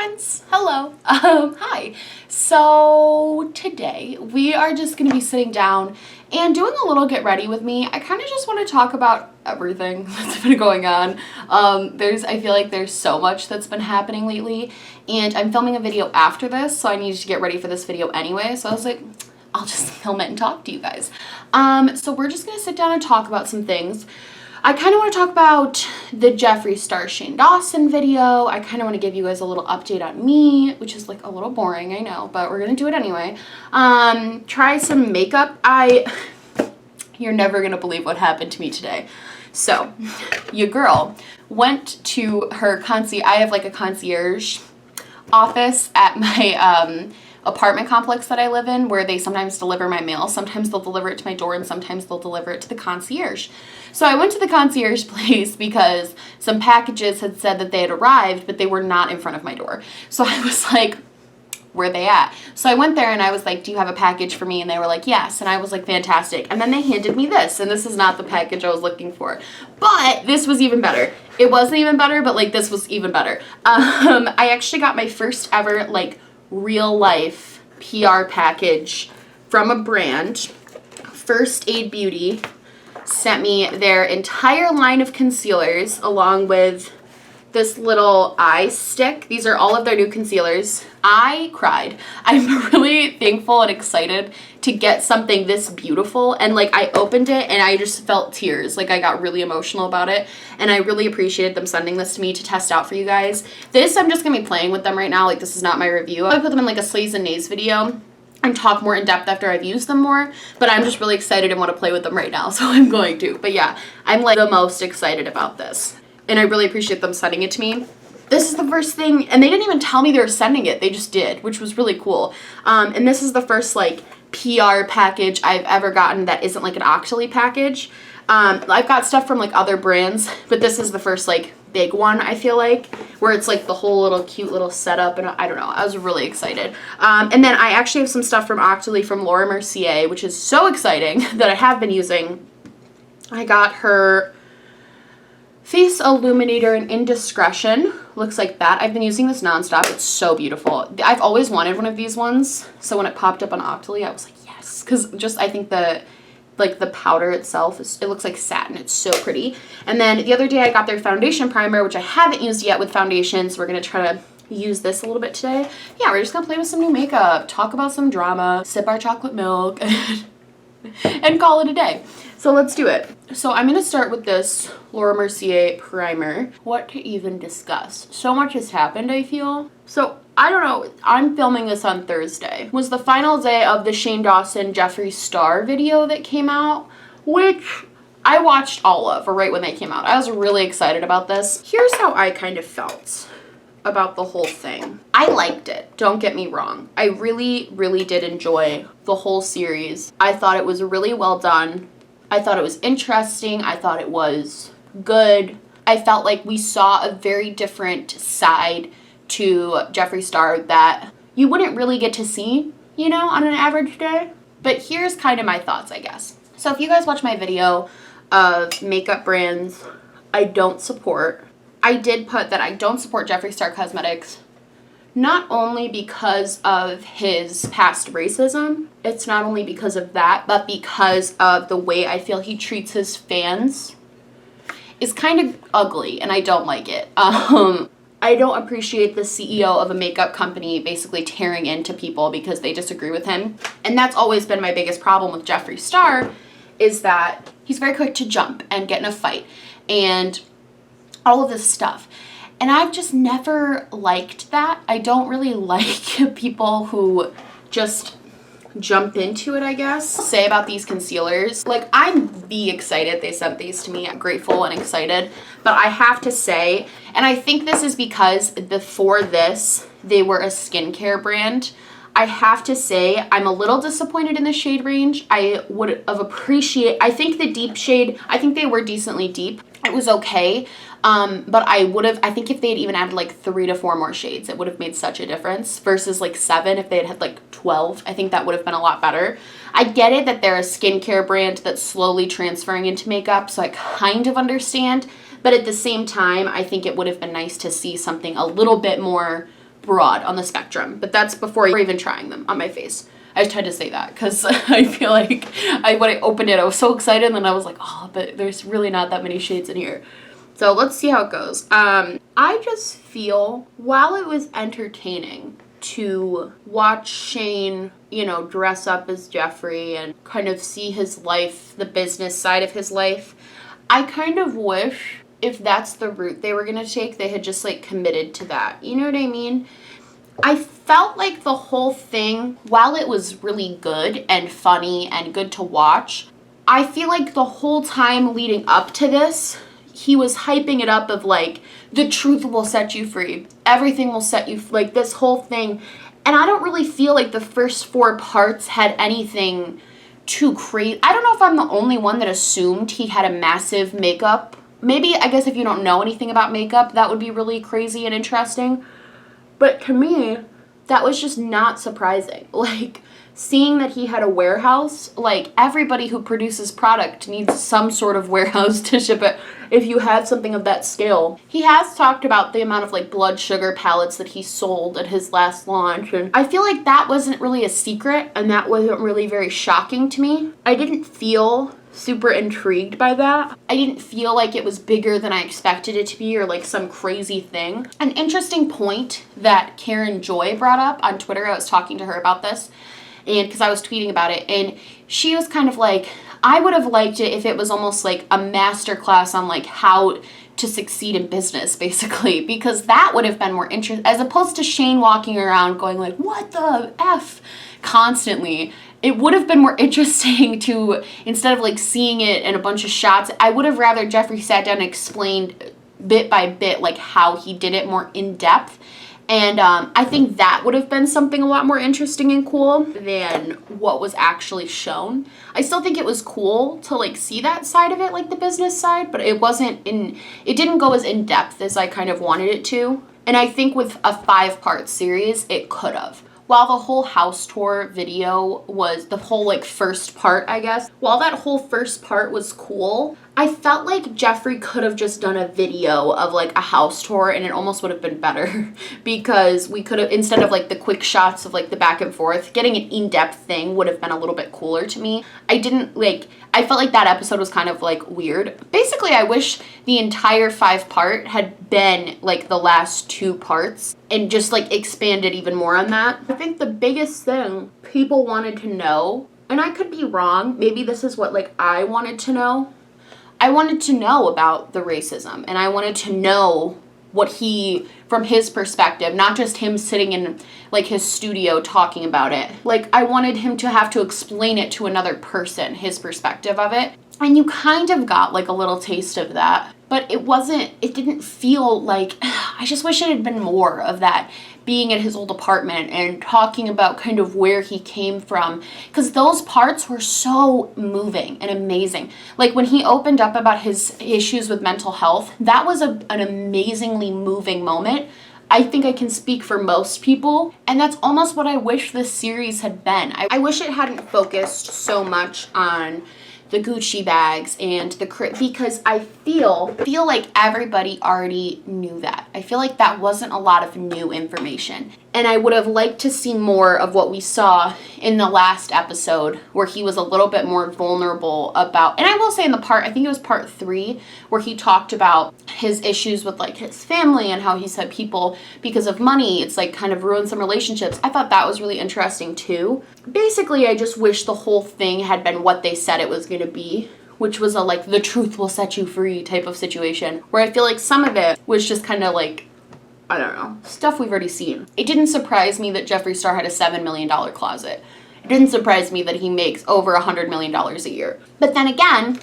friends, hello. Hi. So today we are just going to be sitting down and doing a little get ready with me. I kind of just want to talk about everything that's been going on. I feel like there's so much that's been happening lately, and I'm filming a video after this, so I needed to get ready for this video anyway. So I was like, I'll just film it and talk to you guys. So we're just going to sit down and talk about some things. I kind of want to talk about the Jeffree Shane Dawson video. I kind of want to give you guys a little update on me, which is like a little boring, I know, but we're going to do it anyway. Try some makeup. You're never going to believe what happened to me today. So, your girl went to her I have like a concierge office at my apartment complex that I live in, where they sometimes deliver my mail. Sometimes they'll deliver it to my door and sometimes they'll deliver it to the concierge. So I went to the concierge place because some packages had said that they had arrived, but they were not in front of my door. So I was like, where are they at? So I went there and I was like, do you have a package for me? And they were like, yes. And I was like, fantastic. And then they handed me this, and this is not the package I was looking for, but this was even better. It wasn't even better, but like this was even better. I actually got my first ever like real life PR package from a brand. First Aid Beauty sent me their entire line of concealers along with this little eye stick. These are all of their new concealers. I cried. I'm really thankful and excited to get something this beautiful, and like I opened it and I just felt tears. Like I got really emotional about it, and I really appreciated them sending this to me to test out for you guys. This, I'm just gonna be playing with them right now. Like this is not my review. I put them in like a Slays and Nays video and talk more in depth after I've used them more, but I'm just really excited and want to play with them right now, so I'm going to. But yeah, I'm like the most excited about this, and I really appreciate them sending it to me. This is the first thing, and they didn't even tell me they were sending it, they just did, which was really cool. And this is the first like PR package I've ever gotten that isn't like an Octoly package. I've got stuff from like other brands, but this is the first like big one, I feel like, where it's like the whole little cute little setup, and I don't know, I was really excited. And then I actually have some stuff from Octoly from Laura Mercier, which is so exciting, that I have been using. I got her Face Illuminator in Indiscretion. Looks like that. I've been using this nonstop. It's so beautiful. I've always wanted one of these ones, so when it popped up on Octoly, I was like, yes, because just I think the powder itself, it looks like satin. It's so pretty. And then the other day I got their foundation primer, which I haven't used yet with foundation, so we're going to try to use this a little bit today. Yeah, we're just going to play with some new makeup, talk about some drama, sip our chocolate milk, and call it a day. So let's do it. So I'm going to start with this Laura Mercier primer. What to even discuss? So much has happened, I feel. So I don't know, I'm filming this on Thursday. It was the final day of the Shane Dawson Jeffree Star video that came out, which I watched all of right when they came out. I was really excited about this. Here's how I kind of felt about the whole thing. I liked it, don't get me wrong. I really, really did enjoy the whole series. I thought it was really well done. I thought it was interesting. I thought it was good. I felt like we saw a very different side to Jeffree Star that you wouldn't really get to see, you know, on an average day. But here's kind of my thoughts, I guess. So if you guys watch my video of makeup brands I don't support, I did put that I don't support Jeffree Star Cosmetics, not only because of his past racism, it's not only because of that, but because of the way I feel he treats his fans is kind of ugly, and I don't like it. I don't appreciate the CEO of a makeup company basically tearing into people because they disagree with him. And that's always been my biggest problem with Jeffree Star, is that he's very quick to jump and get in a fight and all of this stuff. And I've just never liked that. I don't really like people who just jump into it, I guess. Say about these concealers, like I'm excited they sent these to me. I'm grateful and excited, but I have to say, and I think this is because before this, they were a skincare brand. I have to say, I'm a little disappointed in the shade range. I would have I think the deep shade, I think they were decently deep. It was okay. But I think if they'd even added like 3 to 4 more shades, it would have made such a difference versus like 7 if they had like 12. I think that would have been a lot better. I get it that they're a skincare brand that's slowly transferring into makeup, so I kind of understand. But at the same time, I think it would have been nice to see something a little bit more broad on the spectrum, but that's before even trying them on my face. I just had to say that because I feel like when I opened it, I was so excited, and then I was like, oh, but there's really not that many shades in here. So let's see how it goes. I just feel, while it was entertaining to watch Shane, you know, dress up as Jeffree and kind of see his life, the business side of his life, I kind of wish if that's the route they were going to take, they had just like committed to that. You know what I mean? I felt like the whole thing, while it was really good and funny and good to watch, I feel like the whole time leading up to this, he was hyping it up of like, the truth will set you free. Everything will set you, like this whole thing. And I don't really feel like the first 4 parts had anything too crazy. I don't know if I'm the only one that assumed he had a massive makeup. Maybe, I guess if you don't know anything about makeup, that would be really crazy and interesting. But to me, that was just not surprising. Like, seeing that he had a warehouse, like, everybody who produces product needs some sort of warehouse to ship it if you have something of that scale. He has talked about the amount of, like, blood sugar palettes that he sold at his last launch, and I feel like that wasn't really a secret, and that wasn't really very shocking to me. I didn't feel super intrigued by that. I didn't feel like it was bigger than I expected it to be or like some crazy thing. An interesting point that Karen Joy brought up on Twitter, I was talking to her about this, and because I was tweeting about it, and she was kind of like, I would have liked it if it was almost like a master class on like how to succeed in business, basically, because that would have been more interesting, as opposed to Shane walking around going like, what the F, constantly. It would have been more interesting to, instead of like seeing it in a bunch of shots, I would have rather Jeffree sat down and explained bit by bit like how he did it more in depth. And I think that would have been something a lot more interesting and cool than what was actually shown. I still think it was cool to like see that side of it, like the business side, but it didn't go as in depth as I kind of wanted it to. And I think with a 5-part series, it could have. While the whole house tour video was the whole like first part, I guess, while that whole first part was cool, I felt like Jeffree could have just done a video of like a house tour and it almost would have been better because we could have, instead of like the quick shots of like the back and forth, getting an in-depth thing would have been a little bit cooler to me. I felt like that episode was kind of like weird. Basically, I wish the entire 5-part had been like the last 2 parts and just like expanded even more on that. I think the biggest thing people wanted to know, and I could be wrong, maybe this is what like I wanted to know. I wanted to know about the racism, and I wanted to know what he, from his perspective, not just him sitting in like his studio talking about it. Like, I wanted him to have to explain it to another person, his perspective of it. And you kind of got like a little taste of that, but it didn't feel like, I just wish it had been more of that, being at his old apartment and talking about kind of where he came from, because those parts were so moving and amazing. Like when he opened up about his issues with mental health, that was an amazingly moving moment. I think I can speak for most people, and that's almost what I wish this series had been. I wish it hadn't focused so much on the Gucci bags and because I feel like everybody already knew that. I feel like that wasn't a lot of new information. And I would have liked to see more of what we saw in the last episode where he was a little bit more vulnerable about, and I will say in the part, I think it was part 3, where he talked about his issues with like his family and how he said people, because of money, it's like kind of ruined some relationships. I thought that was really interesting too. Basically, I just wish the whole thing had been what they said it was going to be, which was a like the truth will set you free type of situation, where I feel like some of it was just kind of like, I don't know, stuff we've already seen. It didn't surprise me that Jeffree Star had a $7 million closet. It didn't surprise me that he makes over $100 million a year. But then again,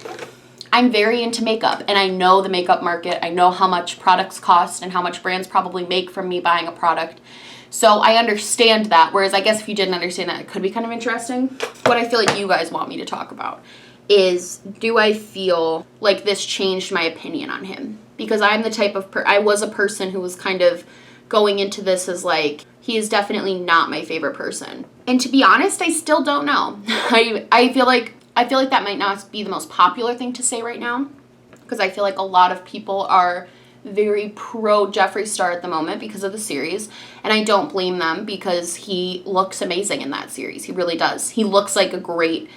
I'm very into makeup, and I know the makeup market. I know how much products cost and how much brands probably make from me buying a product. So I understand that, whereas I guess if you didn't understand that, it could be kind of interesting. What I feel like you guys want me to talk about is, do I feel like this changed my opinion on him? Because I'm the type of I was a person who was kind of going into this as like, he is definitely not my favorite person. And to be honest, I still don't know. I feel like that might not be the most popular thing to say right now, because I feel like a lot of people are very pro Jeffree Star at the moment because of the series, and I don't blame them because he looks amazing in that series. He really does. He looks like a great...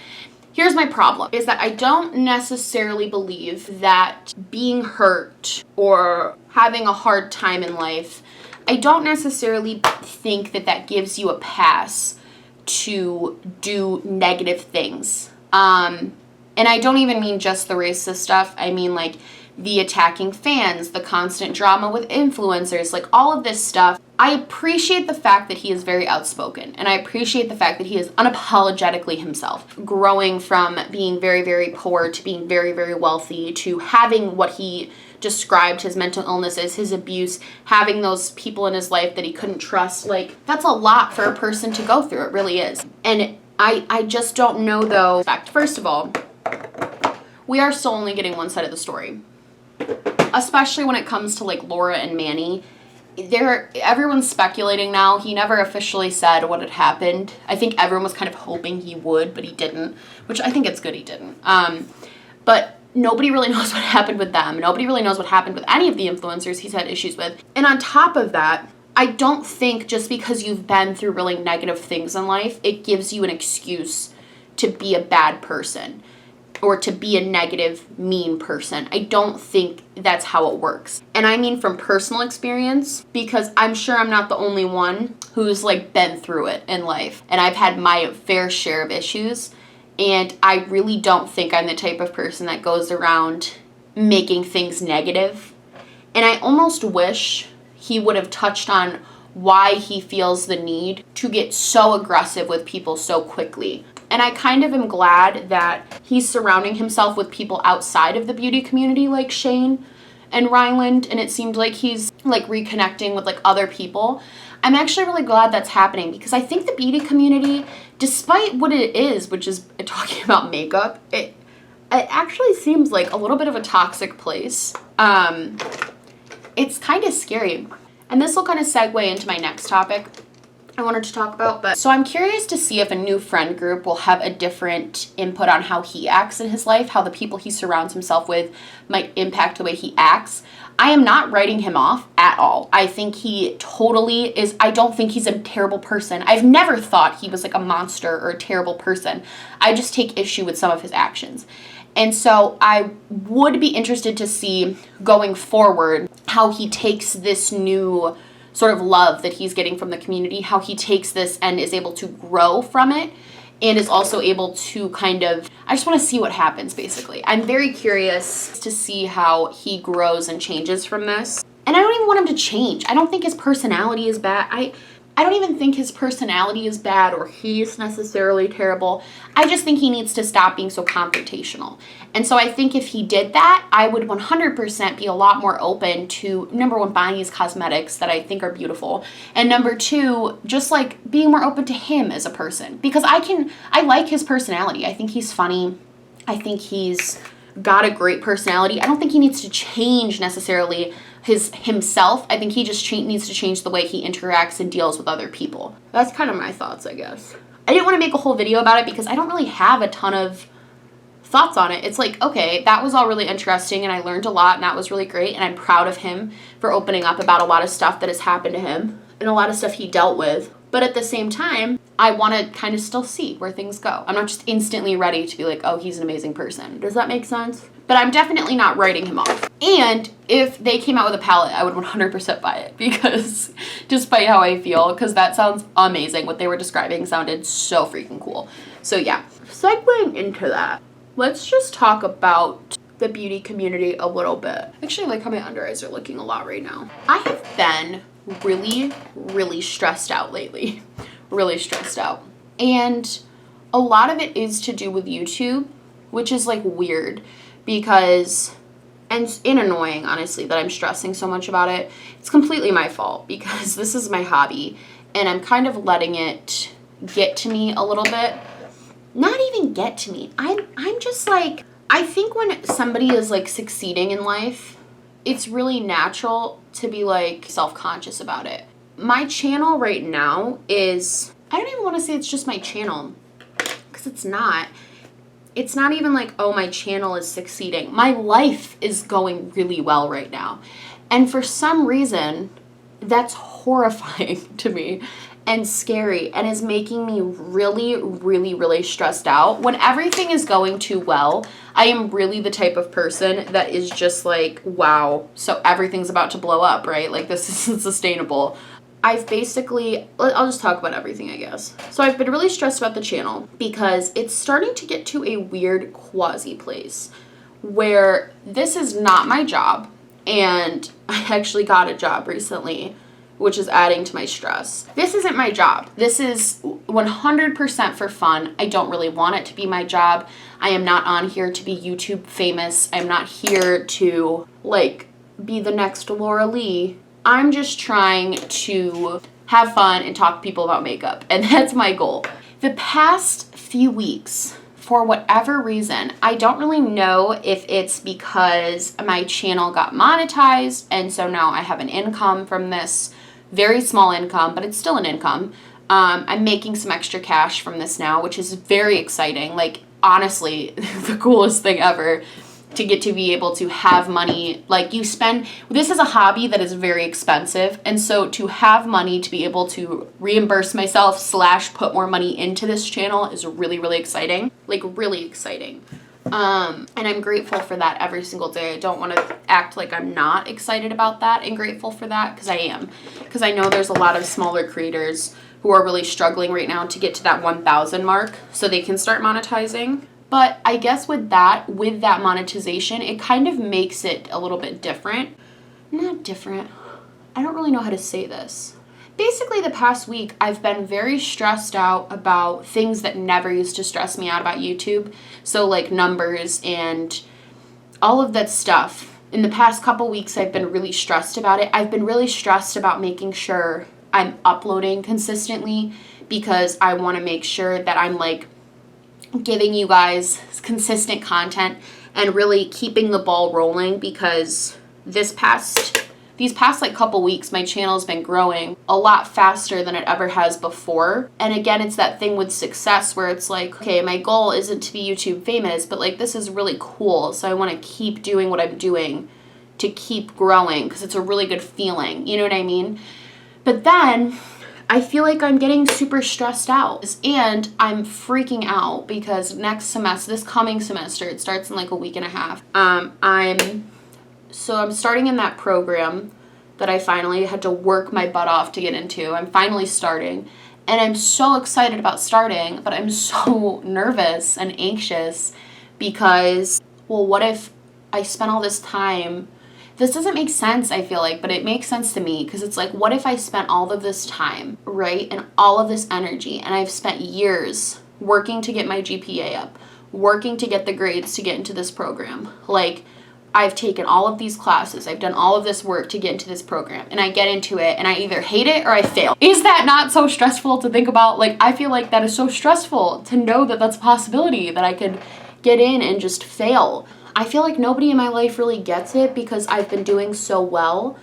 Here's my problem, is that I don't necessarily believe that being hurt or having a hard time in life, I don't necessarily think that that gives you a pass to do negative things. And I don't even mean just the racist stuff. I mean like the attacking fans, the constant drama with influencers, like all of this stuff. I appreciate the fact that he is very outspoken, and I appreciate the fact that he is unapologetically himself, growing from being very, very poor to being very, very wealthy to having what he described his mental illnesses, his abuse, having those people in his life that he couldn't trust. Like, that's a lot for a person to go through. It really is. And I just don't know, though. First of all, we are still only getting one side of the story, especially when it comes to like Laura and Manny. Everyone's speculating now. He never officially said what had happened. I think everyone was kind of hoping he would, but he didn't, which I think it's good he didn't. But nobody really knows what happened with them. Nobody really knows what happened with any of the influencers he's had issues with. And on top of that, I don't think just because you've been through really negative things in life, it gives you an excuse to be a bad person or to be a negative, mean person. I don't think that's how it works. And I mean from personal experience, because I'm sure I'm not the only one who's like been through it in life. And I've had my fair share of issues. And I really don't think I'm the type of person that goes around making things negative. And I almost wish he would have touched on why he feels the need to get so aggressive with people so quickly. And I kind of am glad that he's surrounding himself with people outside of the beauty community like Shane and Ryland, and it seemed like he's like reconnecting with like other people. I'm actually really glad that's happening because I think the beauty community, despite what it is, which is talking about makeup, it actually seems like a little bit of a toxic place. It's kind of scary. And this will kind of segue into my next topic I wanted to talk about. But so I'm curious to see if a new friend group will have a different input on how he acts in his life, how the people he surrounds himself with might impact the way he acts. I am not writing him off at all. I think he totally is. I don't think he's a terrible person. I've never thought he was like a monster or a terrible person. I just take issue with some of his actions. And so I would be interested to see going forward how he takes this new sort of love that he's getting from the community, how he takes this and is able to grow from it and is also able to kind of, I just want to see what happens basically. I'm very curious to see how he grows and changes from this. And I don't even want him to change. I don't think his personality is bad. I don't even think his personality is bad or he's necessarily terrible. I just think he needs to stop being so confrontational. And so I think if he did that, I would 100% be a lot more open to, number one, buying his cosmetics that I think are beautiful. And number two, just like being more open to him as a person. Because I like his personality. I think he's funny. I think he's got a great personality. I don't think he needs to change necessarily himself. I think he just needs to change the way he interacts and deals with other people. That's kind of my thoughts, I guess. I didn't want to make a whole video about it because I don't really have a ton of thoughts on it. It's like, okay, that was all really interesting and I learned a lot and that was really great and I'm proud of him for opening up about a lot of stuff that has happened to him and a lot of stuff he dealt with. But at the same time, I want to kind of still see where things go. I'm not just instantly ready to be like, oh, he's an amazing person. Does that make sense? But I'm definitely not writing him off. And if they came out with a palette, I would 100% buy it because despite how I feel, because that sounds amazing. What they were describing sounded so freaking cool. So yeah, segueing into that, let's just talk about the beauty community a little bit. Actually, I like how my under eyes are looking a lot right now. I have been really, really stressed out lately. Really stressed out. And a lot of it is to do with YouTube, which is like weird because, and annoying honestly that I'm stressing so much about it. It's completely my fault because this is my hobby and I'm kind of letting it get to me a little bit. Not even get to me. I'm just like, I think when somebody is like succeeding in life, it's really natural to be like self-conscious about it. My channel right now is, I don't even want to say it's just my channel because it's not. It's not even like, oh, my channel is succeeding. My life is going really well right now. And for some reason, that's horrifying to me and scary and is making me really, really, really stressed out. When everything is going too well, I am really the type of person that is just like, wow, so everything's about to blow up, right? Like, this isn't sustainable. I'll just talk about everything, I guess. So I've been really stressed about the channel because it's starting to get to a weird quasi place where this is not my job. And I actually got a job recently, which is adding to my stress. This isn't my job. This is 100% for fun. I don't really want it to be my job. I am not on here to be YouTube famous. I'm not here to, like, be the next Laura Lee. I'm just trying to have fun and talk to people about makeup, and that's my goal. The past few weeks, for whatever reason, I don't really know if it's because my channel got monetized, and so now I have an income from this, very small income, but it's still an income. I'm making some extra cash from this now, which is very exciting. Like, honestly, the coolest thing ever. To get to be able to have money, like, this is a hobby that is very expensive, and so to have money to be able to reimburse myself / put more money into this channel is really, really exciting, like, really exciting. And I'm grateful for that every single day. I don't want to act like I'm not excited about that and grateful for that, because I am, because I know there's a lot of smaller creators who are really struggling right now to get to that 1,000 mark so they can start monetizing. But I guess with that monetization, it kind of makes it a little bit different. Not different. I don't really know how to say this. Basically, the past week, I've been very stressed out about things that never used to stress me out about YouTube. So, like, numbers and all of that stuff. In the past couple weeks, I've been really stressed about it. I've been really stressed about making sure I'm uploading consistently, because I want to make sure that I'm, like, giving you guys consistent content and really keeping the ball rolling, because these past like couple weeks, my channel's been growing a lot faster than it ever has before. And again, it's that thing with success where it's like, okay, my goal isn't to be YouTube famous, but, like, this is really cool, so I want to keep doing what I'm doing to keep growing, because it's a really good feeling, you know what I mean? But then I feel like I'm getting super stressed out, and I'm freaking out because this coming semester, it starts in like a week and a half. I'm starting in that program that I finally had to work my butt off to get into. I'm finally starting, and I'm so excited about starting, but I'm so nervous and anxious because, well, what if I spent all this time? This doesn't make sense, I feel like, but it makes sense to me, because it's like, what if I spent all of this time, right, and all of this energy, and I've spent years working to get my GPA up, working to get the grades to get into this program. Like, I've taken all of these classes, I've done all of this work to get into this program, and I get into it, and I either hate it or I fail. Is that not so stressful to think about? Like, I feel like that is so stressful to know that that's a possibility, that I could get in and just fail. I feel like nobody in my life really gets it, because I've been doing so well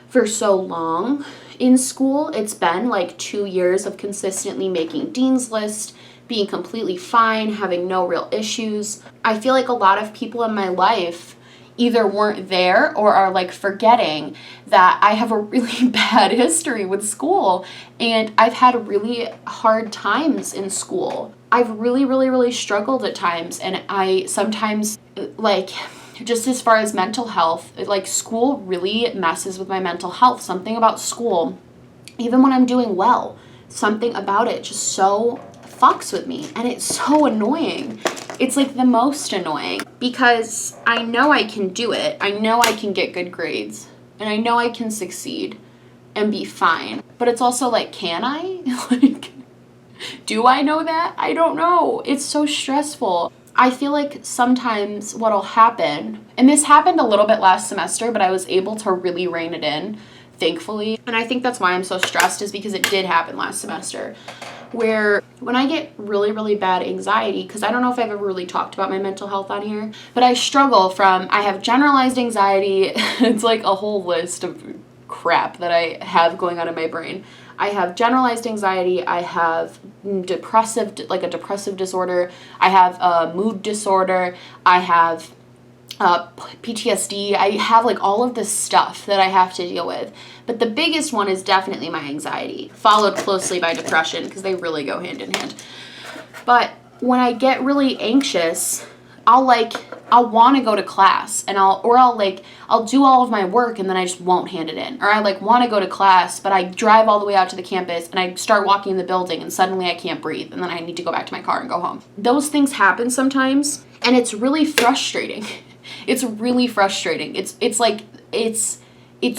for so long in school. It's been like 2 years of consistently making Dean's List, being completely fine, having no real issues. I feel like a lot of people in my life either weren't there or are, like, forgetting that I have a really bad history with school, and I've had really hard times in school. I've really, really, really struggled at times, and I sometimes, like, just as far as mental health, like, school really messes with my mental health. Something about school, even when I'm doing well, something about it just so fucks with me, and it's so annoying. It's, like, the most annoying, because I know I can do it. I know I can get good grades, and I know I can succeed and be fine. But it's also like, can I? Like, do I know that? I don't know. It's so stressful. I feel like sometimes what'll happen, and this happened a little bit last semester, but I was able to really rein it in, thankfully. And I think that's why I'm so stressed, is because it did happen last semester, where when I get really, really bad anxiety, because I don't know if I've ever really talked about my mental health on here, but I have generalized anxiety. It's like a whole list of crap that I have going on in my brain. I have generalized anxiety, I have a depressive disorder, I have a mood disorder, I have PTSD. I have like all of this stuff that I have to deal with. But the biggest one is definitely my anxiety, followed closely by depression, because they really go hand in hand. But when I get really anxious, I'll want to go to class, and I'll do all of my work, and then I just won't hand it in. Or I like want to go to class, but I drive all the way out to the campus and I start walking in the building, and suddenly I can't breathe, and then I need to go back to my car and go home. Those things happen sometimes, and it's really frustrating. It's really frustrating. It's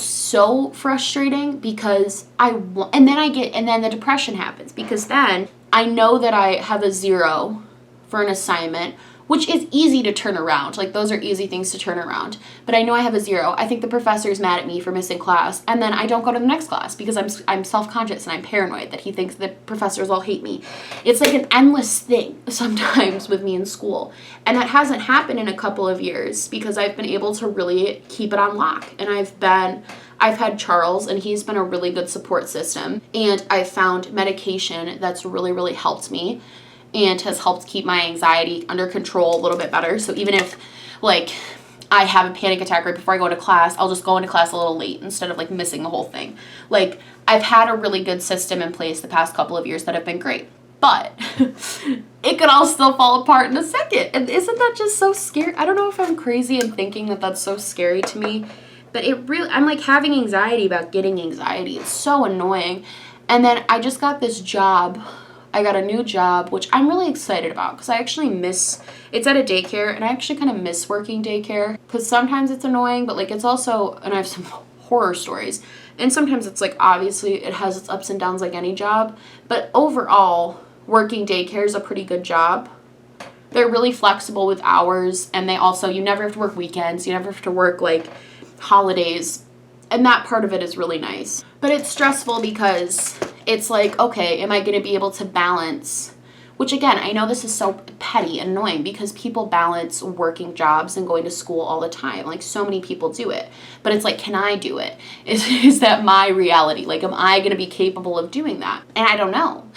so frustrating because and then the depression happens, because then I know that I have a 0 for an assignment, which is easy to turn around. Like, those are easy things to turn around. But I know I have a 0. I think the professor's mad at me for missing class, and then I don't go to the next class because I'm self-conscious and I'm paranoid that he thinks the professors all hate me. It's like an endless thing sometimes with me in school. And that hasn't happened in a couple of years because I've been able to really keep it on lock. And I've had Charles, and he's been a really good support system. And I've found medication that's really, really helped me and has helped keep my anxiety under control a little bit better. So even if, like, I have a panic attack right before I go to class, I'll just go into class a little late instead of, like, missing the whole thing. Like, I've had a really good system in place the past couple of years that have been great. But it could all still fall apart in a second. And isn't that just so scary? I don't know if I'm crazy in thinking that that's so scary to me, but I'm, like, having anxiety about getting anxiety. It's so annoying. And then I just got this job. I got a new job, which I'm really excited about because I actually it's at a daycare, and I actually kind of miss working daycare because sometimes it's annoying, but like it's also, and I have some horror stories, and sometimes it's like, obviously it has its ups and downs like any job, but overall working daycare is a pretty good job. They're really flexible with hours, and you never have to work weekends, you never have to work like holidays, and that part of it is really nice. But it's stressful because it's like, okay, am I going to be able to balance, which again, I know this is so petty and annoying because people balance working jobs and going to school all the time. Like, so many people do it, but it's like, can I do it? Is that my reality? Like, am I going to be capable of doing that? And I don't know.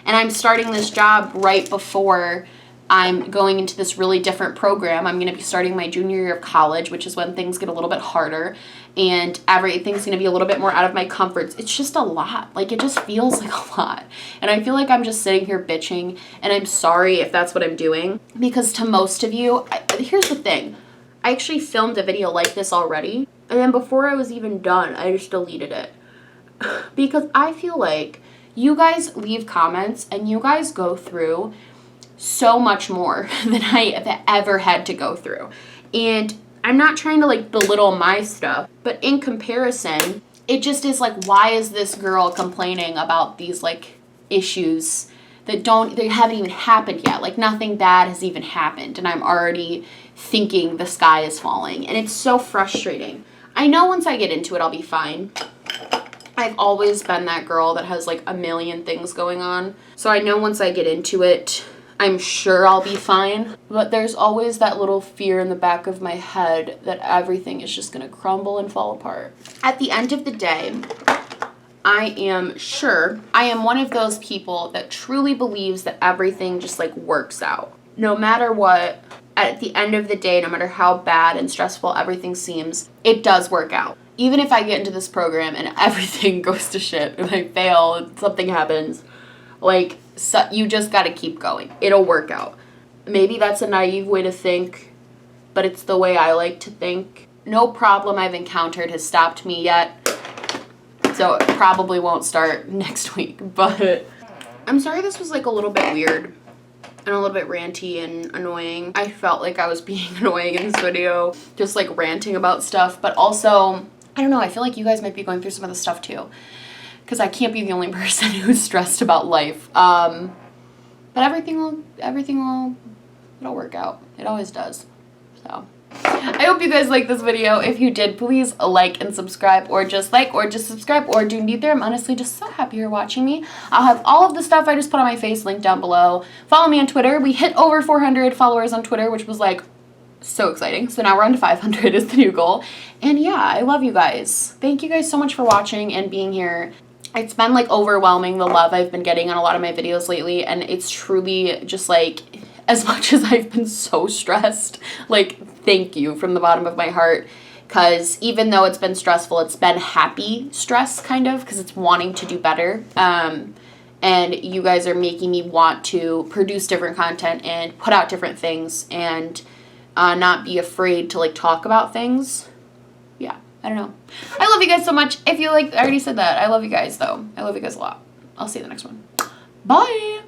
And I'm starting this job right before I'm going into this really different program. I'm going to be starting my junior year of college, which is when things get a little bit harder and everything's going to be a little bit more out of my comforts. It's just a lot. Like, it just feels like a lot. And I feel like I'm just sitting here bitching, and I'm sorry if that's what I'm doing, because to most of you, here's the thing. I actually filmed a video like this already, and then before I was even done, I just deleted it. Because I feel like you guys leave comments and you guys go through so much more than I have ever had to go through. And I'm not trying to like belittle my stuff, but in comparison, it just is like, why is this girl complaining about these like issues that haven't even happened yet? Like, nothing bad has even happened, and I'm already thinking the sky is falling, and it's so frustrating. I know once I get into it, I'll be fine. I've always been that girl that has like a million things going on. So I know once I get into it, I'm sure I'll be fine, but there's always that little fear in the back of my head that everything is just gonna crumble and fall apart. At the end of the day, I am one of those people that truly believes that everything just like works out. No matter what, at the end of the day, no matter how bad and stressful everything seems, it does work out. Even if I get into this program and everything goes to shit and I fail and something happens, like, so you just got to keep going. It'll work out. Maybe that's a naive way to think, but it's the way I like to think. No problem I've encountered has stopped me yet, so it probably won't start next week. But I'm sorry this was like a little bit weird and a little bit ranty and annoying. I felt like I was being annoying in this video, just like ranting about stuff, but also, I don't know, I feel like you guys might be going through some of this stuff too, because I can't be the only person who's stressed about life. But it'll work out. It always does. So I hope you guys liked this video. If you did, please like and subscribe, or just subscribe, or do neither. I'm honestly just so happy you're watching me. I'll have all of the stuff I just put on my face linked down below. Follow me on Twitter. We hit over 400 followers on Twitter, which was like so exciting. So now we're on to 500 is the new goal. And yeah, I love you guys. Thank you guys so much for watching and being here. It's been like overwhelming, the love I've been getting on a lot of my videos lately, and it's truly just like, as much as I've been so stressed, like, thank you from the bottom of my heart, because even though it's been stressful, it's been happy stress, kind of, because it's wanting to do better. And you guys are making me want to produce different content and put out different things and not be afraid to, like, talk about things. Yeah, I don't know. I love you guys so much. If you like, I already said that. I love you guys, though. I love you guys a lot. I'll see you in the next one. Bye!